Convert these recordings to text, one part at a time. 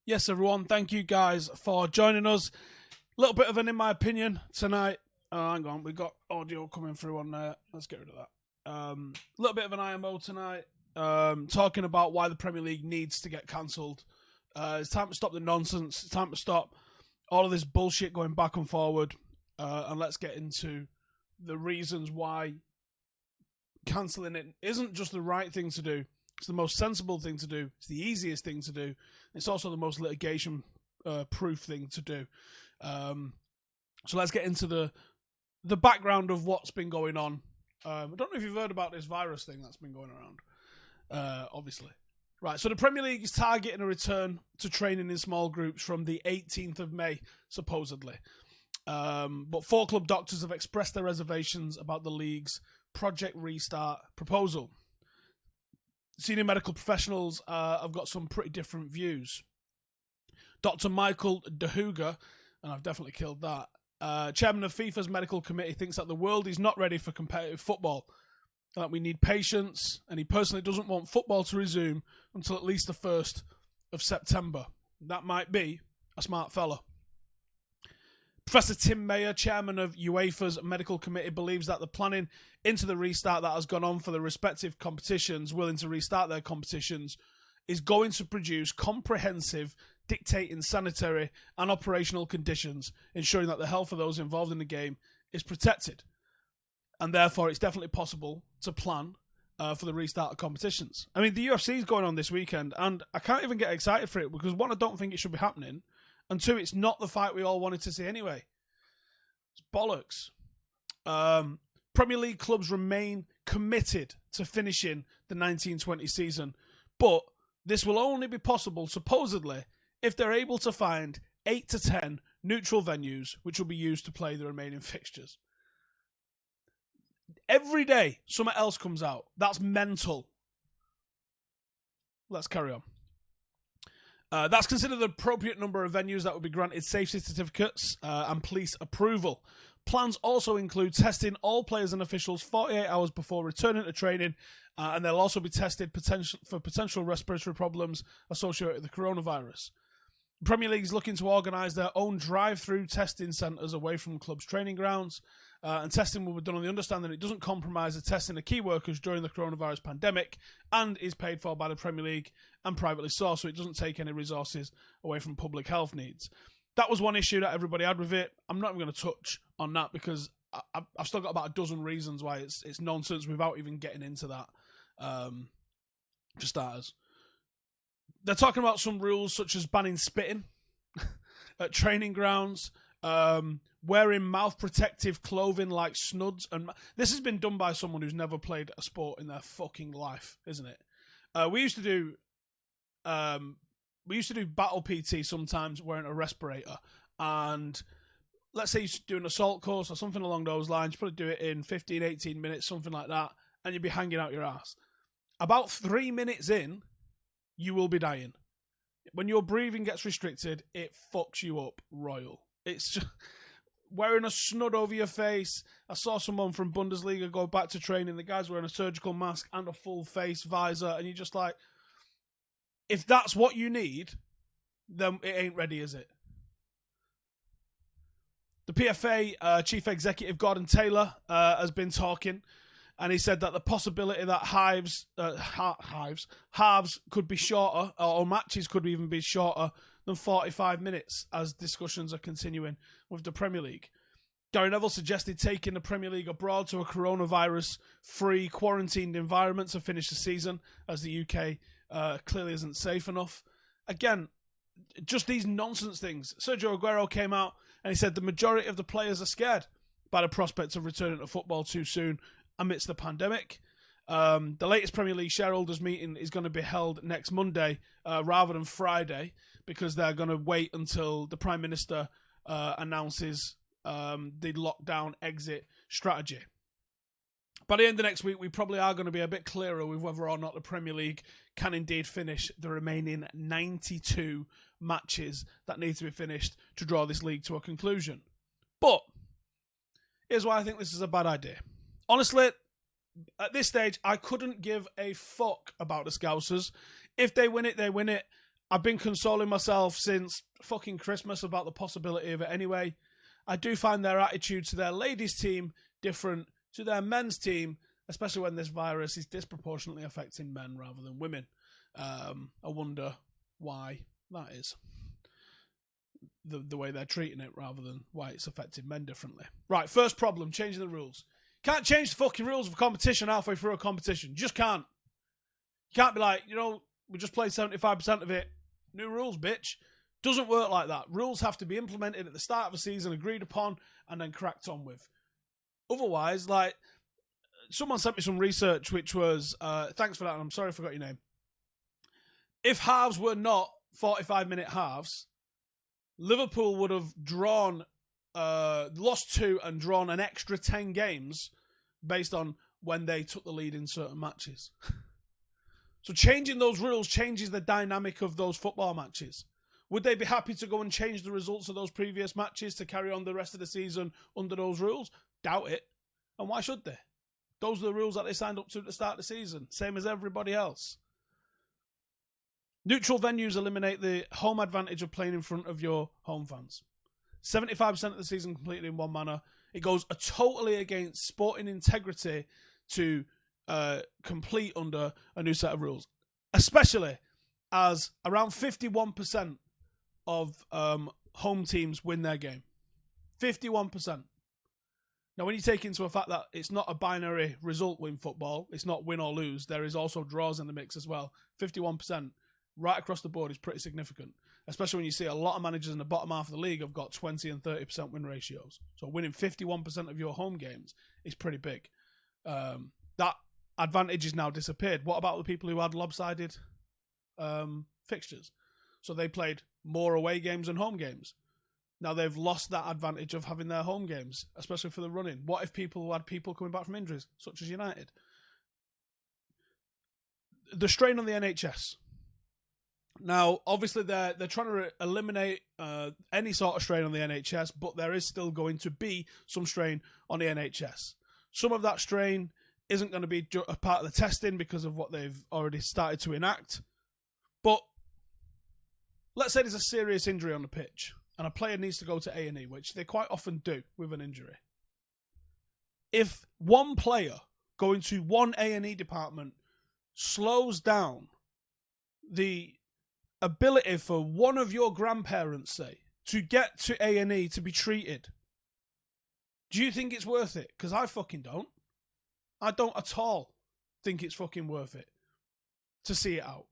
Yes, everyone. Thank you guys for joining us. A little bit of an in my opinion tonight. Hang on, we got audio coming through on there. Let's get rid of that. A little bit of an IMO tonight. Talking about why the Premier League needs to get cancelled. It's time to stop the nonsense. It's time to stop all of this bullshit going back and forward. And let's get into the reasons why cancelling it isn't just the right thing to do. It's the most sensible thing to do. It's the easiest thing to do. It's also the most litigation-proof thing to do. So let's get into the background of what's been going on. I don't know if you've heard about this virus thing that's been going around, obviously. Right, so the Premier League is targeting a return to training in small groups from the 18th of May, supposedly. But 4 club doctors have expressed their reservations about the league's Project Restart proposal. Senior medical professionals have got some pretty different views. Dr. Michael DeHuga, and I've definitely killed that, chairman of FIFA's medical committee, thinks that the world is not ready for competitive football, that we need patience, and he personally doesn't want football to resume until at least the 1st of September. That might be a smart fella. Professor Tim Mayer, chairman of UEFA's medical committee, believes that the planning into the restart that has gone on for the respective competitions, willing to restart their competitions, is going to produce comprehensive, dictating sanitary and operational conditions, ensuring that the health of those involved in the game is protected. And therefore, it's definitely possible to plan for the restart of competitions. I mean, the UFC is going on this weekend, and I can't even get excited for it because, one, I don't think it should be happening, and 2, it's not the fight we all wanted to see anyway. It's bollocks. Premier League clubs remain committed to finishing the 1920 season, but this will only be possible, supposedly, if they're able to find 8 to 10 neutral venues which will be used to play the remaining fixtures. Every day, something else comes out. That's mental. Let's carry on. That's considered the appropriate number of venues that will be granted safety certificates and police approval. Plans also include testing all players and officials 48 hours before returning to training, and they'll also be tested for potential respiratory problems associated with the coronavirus. The Premier League is looking to organise their own drive-through testing centres away from clubs' training grounds, and testing will be done on the understanding it doesn't compromise the testing of key workers during the coronavirus pandemic and is paid for by the Premier League and privately sourced, so it doesn't take any resources away from public health needs. That was one issue that everybody had with it. I'm not even going to touch on that because I've still got about a dozen reasons why it's nonsense without even getting into that, for starters. They're talking about some rules such as banning spitting at training grounds, wearing mouth protective clothing like snuds, and this has been done by someone who's never played a sport in their fucking life, isn't it? We used to do battle PT sometimes wearing a respirator, and let's say you're doing an assault course or something along those lines, you probably do it in 15, 18 minutes, something like that, and you'd be hanging out your ass. About 3 minutes in, you will be dying. When your breathing gets restricted, it fucks you up royal. It's just wearing a snud over your face. I saw someone from Bundesliga go back to training. The guy's wearing a surgical mask and a full face visor, and you're just like, if that's what you need, then it ain't ready, is it? The PFA Chief Executive Gordon Taylor has been talking, and he said that the possibility that halves could be shorter, or matches could even be shorter than 45 minutes as discussions are continuing with the Premier League. Gary Neville suggested taking the Premier League abroad to a coronavirus-free, quarantined environment to finish the season, as the UK clearly isn't safe enough. Again, just these nonsense things. Sergio Aguero came out and he said the majority of the players are scared by the prospect of returning to football too soon amidst the pandemic. The latest Premier League shareholders meeting is going to be held next Monday rather than Friday, because they're going to wait until the Prime Minister announces the lockdown exit strategy. By the end of next week, we probably are going to be a bit clearer with whether or not the Premier League can indeed finish the remaining 92 matches that need to be finished to draw this league to a conclusion. But here's why I think this is a bad idea. Honestly, at this stage, I couldn't give a fuck about the Scousers. If they win it, they win it. I've been consoling myself since fucking Christmas about the possibility of it anyway. I do find their attitude to their ladies' team different to their men's team, especially when this virus is disproportionately affecting men rather than women. I wonder why that is. The way they're treating it rather than why it's affecting men differently. Right, first problem, changing the rules. Can't change the fucking rules of a competition halfway through a competition. Just can't. You can't be like, we just played 75% of it. New rules, bitch. Doesn't work like that. Rules have to be implemented at the start of a season, agreed upon, and then cracked on with. Otherwise, like, someone sent me some research which was, thanks for that, and I'm sorry I forgot your name. If halves were not 45-minute halves, Liverpool would have lost 2 and drawn an extra 10 games based on when they took the lead in certain matches. So changing those rules changes the dynamic of those football matches. Would they be happy to go and change the results of those previous matches to carry on the rest of the season under those rules? Doubt it. And why should they? Those are the rules that they signed up to at the start of the season, same as everybody else. Neutral venues eliminate the home advantage of playing in front of your home fans. 75% of the season completed in one manner. It goes totally against sporting integrity to complete under a new set of rules, especially as around 51% of home teams win their game. 51%. Now, when you take into effect that it's not a binary result in football, it's not win or lose, there is also draws in the mix as well. 51% right across the board is pretty significant, especially when you see a lot of managers in the bottom half of the league have got 20 and 30% win ratios. So winning 51% of your home games is pretty big. That advantage is now disappeared. What about the people who had lopsided fixtures? So they played more away games than home games. Now they've lost that advantage of having their home games, especially for the running. What if people had people coming back from injuries, such as United? The strain on the NHS. Now, obviously, they're trying to eliminate any sort of strain on the NHS, but there is still going to be some strain on the NHS. Some of that strain isn't going to be a part of the testing because of what they've already started to enact. But let's say there's a serious injury on the pitch and a player needs to go to A&E, which they quite often do with an injury. If one player going to one A&E department slows down the ability for one of your grandparents, say, to get to A&E to be treated, do you think it's worth it? Because I fucking don't. I don't at all think it's fucking worth it to see it out.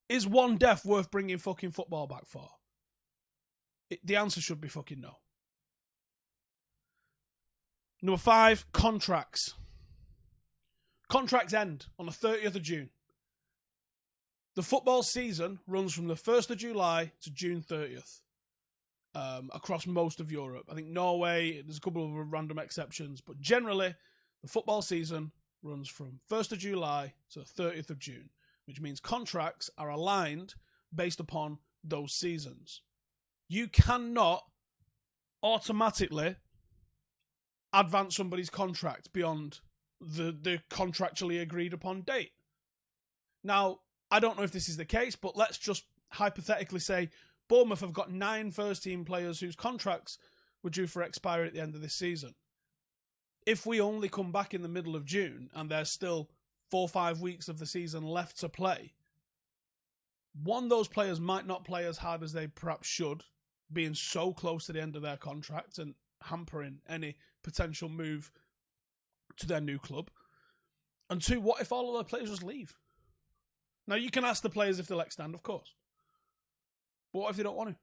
Is one death worth bringing fucking football back for? The answer should be fucking no. Number 5, contracts. Contracts end on the 30th of June. The football season runs from the 1st of July to June 30th across most of Europe. I think Norway, there's a couple of random exceptions, but generally the football season runs from 1st of July to the 30th of June, which means contracts are aligned based upon those seasons. You cannot automatically advance somebody's contract beyond the contractually agreed upon date. Now, I don't know if this is the case, but let's just hypothetically say Bournemouth have got 9 first-team players whose contracts were due for expiry at the end of this season. If we only come back in the middle of June and there's still 4 or 5 weeks of the season left to play, one, those players might not play as hard as they perhaps should, being so close to the end of their contract and hampering any potential move to their new club. And 2, what if all of their players just leave? Now, you can ask the players if they'll extend, of course. But what if they don't want to?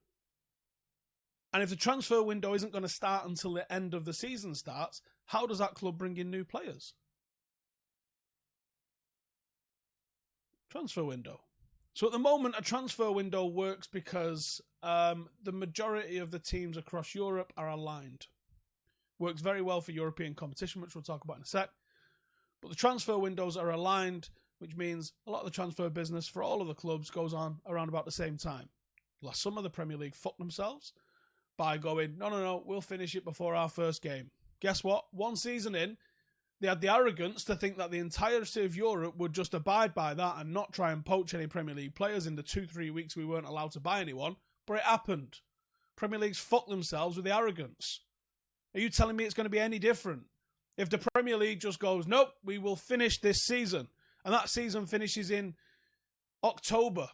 And if the transfer window isn't going to start until the end of the season starts, how does that club bring in new players? Transfer window. So at the moment, a transfer window works because the majority of the teams across Europe are aligned. Works very well for European competition, which we'll talk about in a sec. But the transfer windows are aligned, which means a lot of the transfer business for all of the clubs goes on around about the same time. Last summer, the Premier League fucked themselves by going, no, we'll finish it before our first game. Guess what? One season in, They had the arrogance to think that the entirety of Europe would just abide by that and not try and poach any Premier League players in the 2-3 weeks we weren't allowed to buy anyone. But it happened. Premier League's fucked themselves with the arrogance. Are you telling me it's going to be any different? If the Premier League just goes, nope, we will finish this season, and that season finishes in October,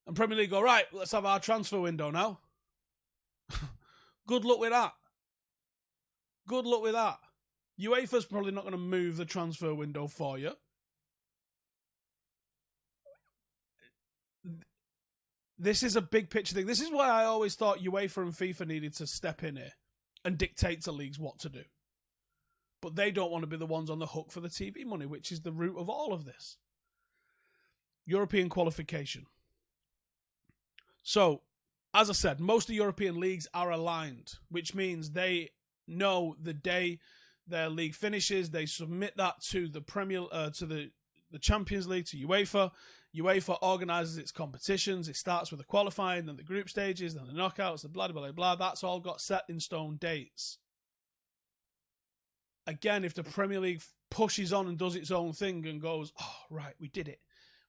and Premier League go, right, let's have our transfer window now. Good luck with that. Good luck with that. UEFA's probably not going to move the transfer window for you. This is a big picture thing. This is why I always thought UEFA and FIFA needed to step in here and dictate to leagues what to do. But they don't want to be the ones on the hook for the TV money, which is the root of all of this. European qualification. So, as I said, most of the European leagues are aligned, which means they know the day their league finishes, they submit that to the the Champions League, to UEFA. UEFA organises its competitions. It starts with the qualifying, then the group stages, then the knockouts, the blah, blah, blah, blah. That's all got set in stone dates. Again, if the Premier League pushes on and does its own thing and goes, oh, right, we did it.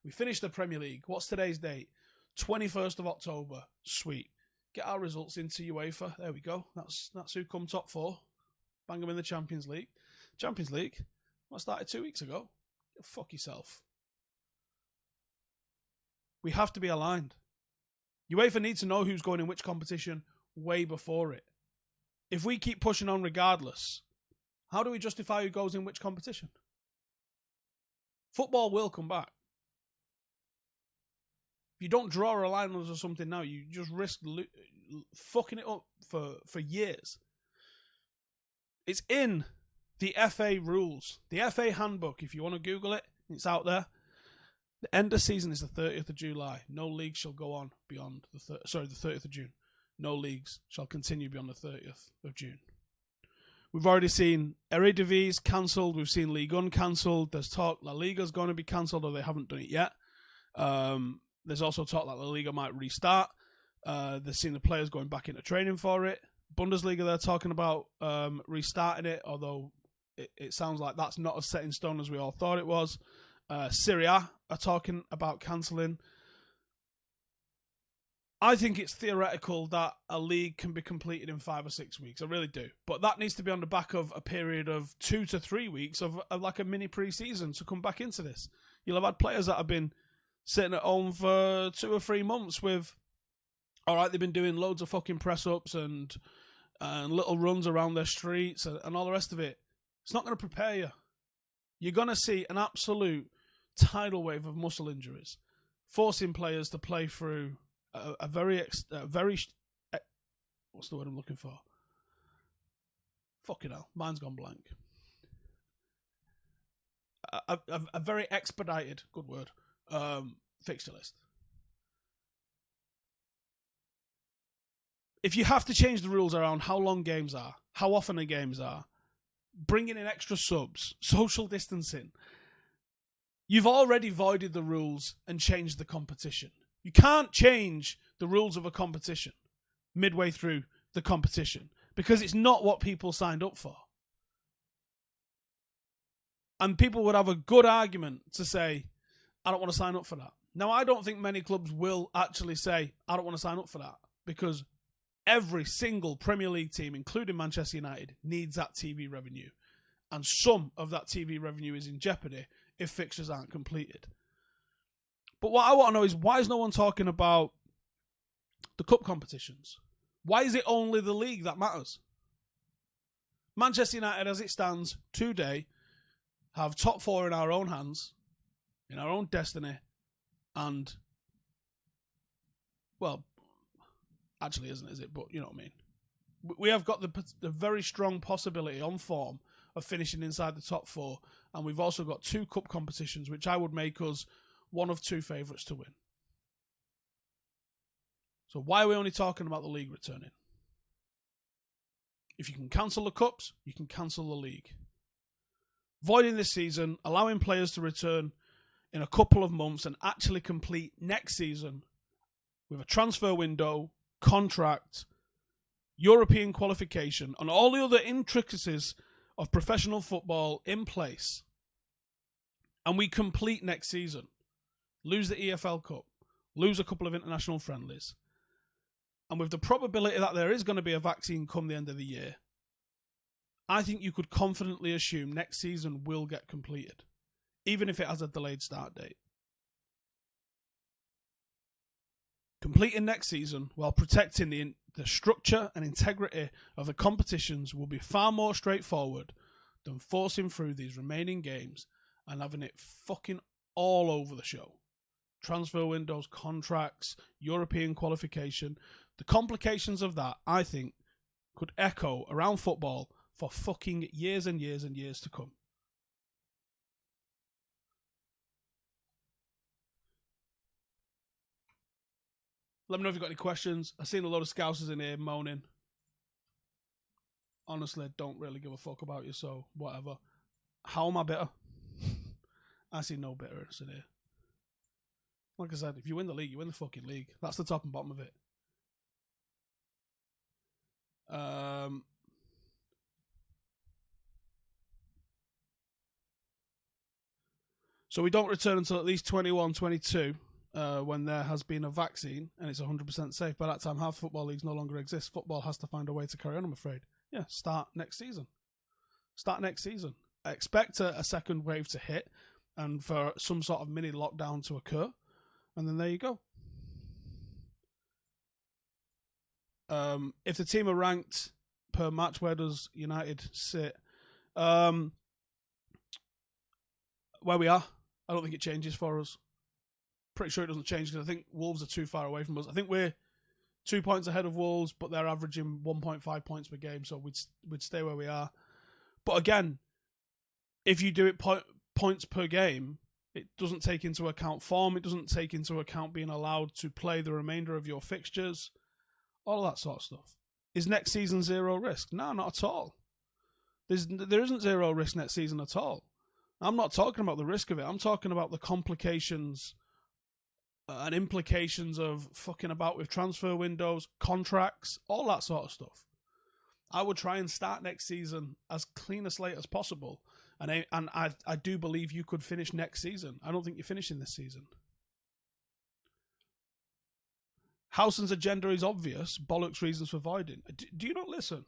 We finished the Premier League. What's today's date? 21st of October. Sweet. Get our results into UEFA. There we go. That's who come top four. Bang them in the Champions League. Champions League? That started 2 weeks ago. Fuck yourself. We have to be aligned. UEFA needs to know who's going in which competition way before it. If we keep pushing on regardless, how do we justify who goes in which competition? Football will come back. If you don't draw a line or something now, you just risk fucking it up for years. It's in the FA rules, the FA handbook. If you want to Google it, it's out there. The end of season is the 30th of July. No league shall go on beyond the 30th of June. No leagues shall continue beyond the 30th of June. We've already seen Eredivisie cancelled. We've seen Ligue 1 cancelled. There's talk La Liga's going to be cancelled, though they haven't done it yet. There's also talk that La Liga might restart. They've seen the players going back into training for it. Bundesliga, they're talking about restarting it, although it sounds like that's not as set in stone as we all thought it was. Serie A are talking about cancelling. I think it's theoretical that a league can be completed in 5 or 6 weeks. I really do. But that needs to be on the back of a period of 2 to 3 weeks of like a mini pre-season to come back into this. You'll have had players that have been sitting at home for 2 or 3 months with, all right, they've been doing loads of fucking press-ups and little runs around their streets and all the rest of it. It's not going to prepare you. You're going to see an absolute tidal wave of muscle injuries, forcing players to play through a very what's the word I'm looking for? Fucking hell, mine's gone blank. A very expedited, good word, fixture list. If you have to change the rules around how long games are, how often the games are, bringing in extra subs, social distancing, you've already voided the rules and changed the competition. You can't change the rules of a competition midway through the competition because it's not what people signed up for. And people would have a good argument to say, I don't want to sign up for that. Now, I don't think many clubs will actually say, I don't want to sign up for that, because every single Premier League team, including Manchester United, needs that TV revenue. And some of that TV revenue is in jeopardy if fixtures aren't completed. But what I want to know is, why is no one talking about the cup competitions? Why is it only the league that matters? Manchester United, as it stands today, have top 4 in our own hands, in our own destiny, and, well, actually isn't, is it? But you know what I mean. We have got the very strong possibility on form of finishing inside the top 4, and we've also got 2 cup competitions, which I would make us one of 2 favourites to win. So why are we only talking about the league returning? If you can cancel the cups, you can cancel the league. Voiding this season, allowing players to return in a couple of months and actually complete next season with a transfer window, contract, European qualification, and all the other intricacies of professional football in place, and we complete next season, lose the EFL Cup, lose a couple of international friendlies, and with the probability that there is going to be a vaccine come the end of the year, I think you could confidently assume next season will get completed, even if it has a delayed start date. Completing next season while protecting the structure and integrity of the competitions will be far more straightforward than forcing through these remaining games and having it fucking all over the show. Transfer windows, contracts, European qualification. The complications of that, I think, could echo around football for fucking years and years and years to come. Let me know if you've got any questions. I've seen a lot of scousers in here moaning. Honestly, I don't really give a fuck about you, so whatever. How am I bitter? I see no bitterness in here. Like I said, if you win the league, you win the fucking league. That's the top and bottom of it. So we don't return until at least 21, 22, when there has been a vaccine and it's 100% safe. By that time, half football leagues no longer exist. Football has to find a way to carry on, I'm afraid. Yeah, start next season. Start next season. I expect a second wave to hit and for some sort of mini lockdown to occur. And then there you go. If the team are ranked per match, where does United sit? Where we are. I don't think it changes for us. Pretty sure it doesn't change because I think Wolves are too far away from us. I think we're 2 points ahead of Wolves, but they're averaging 1.5 points per game, so we'd stay where we are. But again, if you do it points per game, it doesn't take into account form. It doesn't take into account being allowed to play the remainder of your fixtures. All of that sort of stuff. Is next season zero risk? No, not at all. There isn't zero risk next season at all. I'm not talking about the risk of it. I'm talking about the complications and implications of fucking about with transfer windows, contracts, all that sort of stuff. I would try and start next season as clean a slate as possible. And I do believe you could finish next season. I don't think you're finishing this season. Howson's agenda is obvious. Bollocks reasons for voiding. Do you not listen?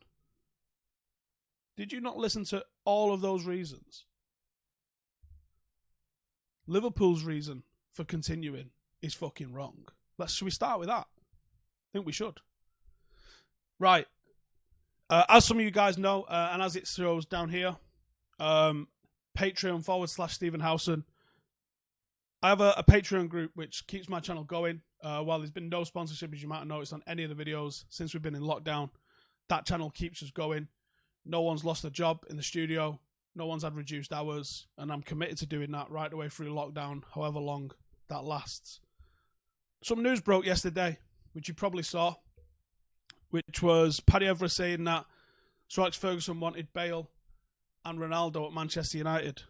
Did you not listen to all of those reasons? Liverpool's reason for continuing is fucking wrong. Should we start with that? I think we should. Right. As some of you guys know, and as it shows down here, Patreon/Stephen Howson. I have a Patreon group which keeps my channel going. While there's been no sponsorship, as you might have noticed on any of the videos since we've been in lockdown, that channel keeps us going. No one's lost a job in the studio. No one's had reduced hours. And I'm committed to doing that right the way through lockdown, however long that lasts. Some news broke yesterday, which you probably saw, which was Paddy Evra saying that Sir Alex Ferguson wanted Bale and Ronaldo at Manchester United.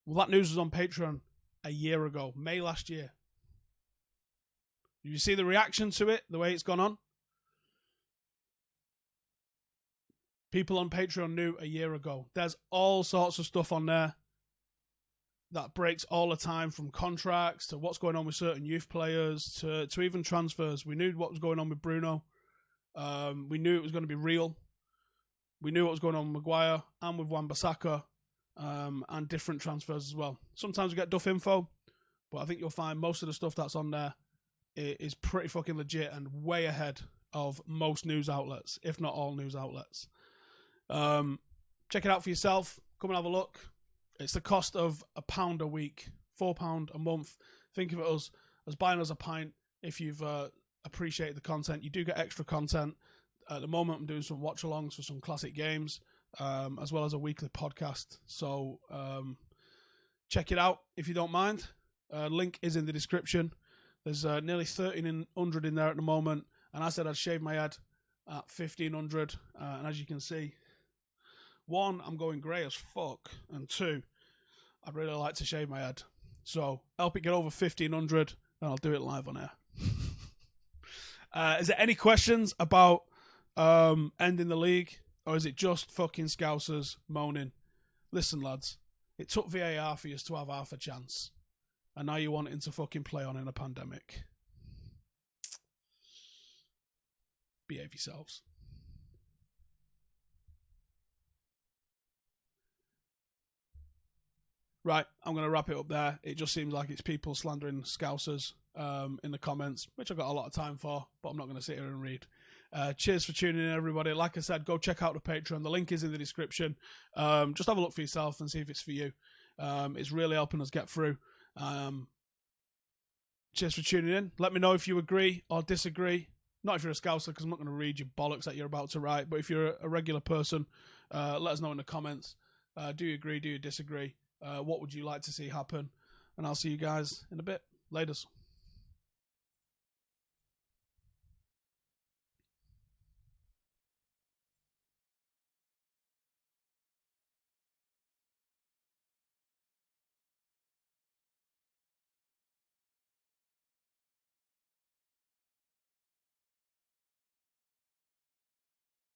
Well, that news was on Patreon a year ago, May last year. Did you see the reaction to it, the way it's gone on? People on Patreon knew a year ago. There's all sorts of stuff on there that breaks all the time, from contracts to what's going on with certain youth players to even transfers. We knew what was going on with Bruno. We knew it was going to be real. We knew what was going on with Maguire and with Wan-Bissaka, and different transfers as well. Sometimes we get duff info, but I think you'll find most of the stuff that's on there is pretty fucking legit and way ahead of most news outlets, if not all news outlets. Check it out for yourself. Come and have a look. It's the cost of £1 a week, £4 a month. Think of it as buying us a pint. If you've appreciated the content, you do get extra content. At the moment, I'm doing some watch-alongs for some classic games, as well as a weekly podcast. So check it out if you don't mind. Link is in the description. There's nearly 1,300 in there at the moment. And I said I'd shave my head at 1,500. And as you can see, 1, I'm going grey as fuck. And 2, I'd really like to shave my head. So help it get over 1,500 and I'll do it live on air. Is there any questions about ending the league Or is it just fucking Scousers moaning? Listen, lads, it took VAR for you to have half a chance. And now you're wanting to fucking play on in a pandemic. Behave yourselves. Right, I'm going to wrap it up there. It just seems like it's people slandering Scousers in the comments, which I've got a lot of time for, but I'm not going to sit here and read. Cheers for tuning in, everybody. Like I said, go check out the Patreon. The link is in the description. Just have a look for yourself and see if it's for you. It's really helping us get through. Cheers for tuning in. Let me know if you agree or disagree. Not if you're a Scouser, because I'm not going to read your bollocks that you're about to write, but if you're a regular person, let us know in the comments. Do you agree? Do you disagree? What would you like to see happen? And I'll see you guys in a bit. Laters.